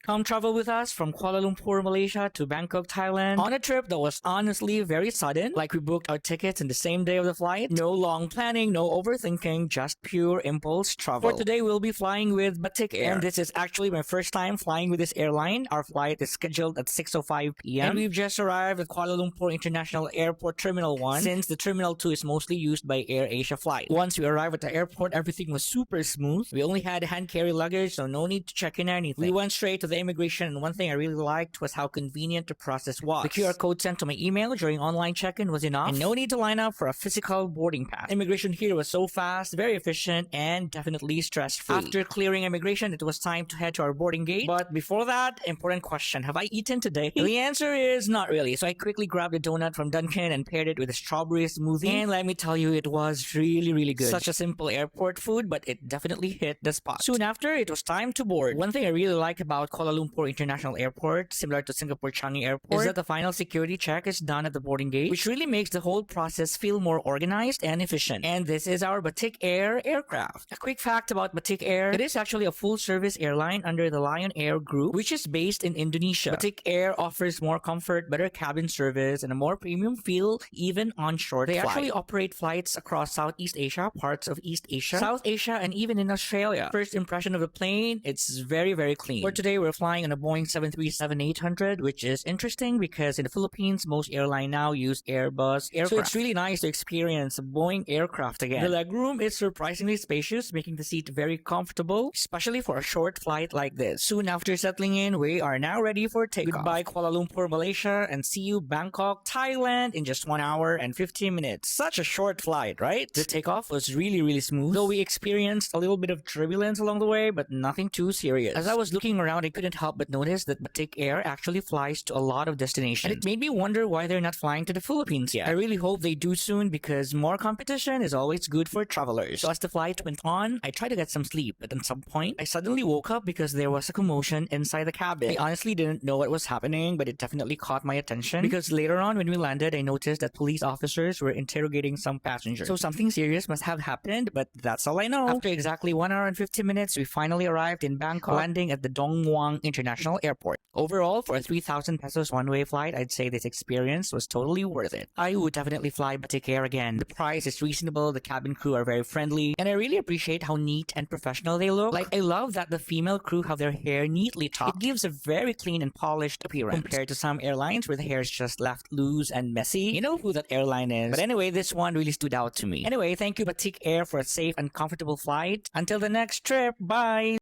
Come travel with us from Kuala Lumpur, Malaysia to Bangkok, Thailand on a trip that was honestly very sudden. Like we booked our tickets in the same day of the flight. No long planning, no overthinking, just pure impulse travel. For today, we'll be flying with Batik Air. And this is actually my first time flying with this airline. Our flight is scheduled at 6:05 p.m. And we've just arrived at Kuala Lumpur International Airport Terminal 1 since the Terminal 2 is mostly used by Air Asia flight. Once we arrived at the airport, everything was super smooth. We only had hand carry luggage, so no need to check in anything. We went straight to the immigration, and one thing I really liked was how convenient the process was. The QR code sent to my email during online check-in was enough, and no need to line up for a physical boarding pass. Immigration here was so fast, very efficient, and definitely stress-free. After clearing immigration, it was time to head to our boarding gate. But before that, important question: have I eaten today? The answer is not really. So I quickly grabbed a donut from Dunkin' and paired it with a strawberry smoothie. And let me tell you, it was really good. Such a simple airport food, but it definitely hit the spot. Soon after, it was time to board. One thing I really like about Kuala Lumpur International Airport, similar to Singapore Changi Airport, is that the final security check is done at the boarding gate, which really makes the whole process feel more organized and efficient. And this is our Batik Air aircraft. A quick fact about Batik Air: it is actually a full-service airline under the Lion Air Group, which is based in Indonesia. Batik Air offers more comfort, better cabin service, and a more premium feel even on short flights. They actually operate flights across Southeast Asia, parts of East Asia, South Asia, and even in Australia. First impression of the plane, it's very clean. For today, we're flying on a Boeing 737-800, which is interesting because in the Philippines, most airlines now use Airbus aircraft. So it's really nice to experience a Boeing aircraft again. The legroom is surprisingly spacious, making the seat very comfortable, especially for a short flight like this. Soon after settling in, we are now ready for takeoff. Goodbye Kuala Lumpur, Malaysia, and see you Bangkok, Thailand in just 1 hour and 15 minutes. Such a short flight, right? The takeoff was really smooth, though we experienced a little bit of turbulence along the way, but nothing too serious. As I was looking around, I couldn't help but notice that Batik Air actually flies to a lot of destinations. And it made me wonder why they're not flying to the Philippines yet. I really hope they do soon because more competition is always good for travelers. So as the flight went on, I tried to get some sleep, but at some point, I suddenly woke up because there was a commotion inside the cabin. I honestly didn't know what was happening, but it definitely caught my attention because later on when we landed, I noticed that police officers were interrogating some passengers. So something serious must have happened, but that's all I know. After exactly 1 hour and 50 minutes, we finally arrived in Bangkok, landing at the Dong Muang International Airport. Overall, for a 3,000 pesos one-way flight, I'd say this experience was totally worth it. I would definitely fly Batik Air again. The price is reasonable, the cabin crew are very friendly, and I really appreciate how neat and professional they look. Like, I love that the female crew have their hair neatly topped. It gives a very clean and polished appearance compared to some airlines where the hair is just left loose and messy. You know who that airline is. But anyway, this one really stood out to me. Anyway, thank you Batik Air for a safe and comfortable flight. Until the next trip, bye!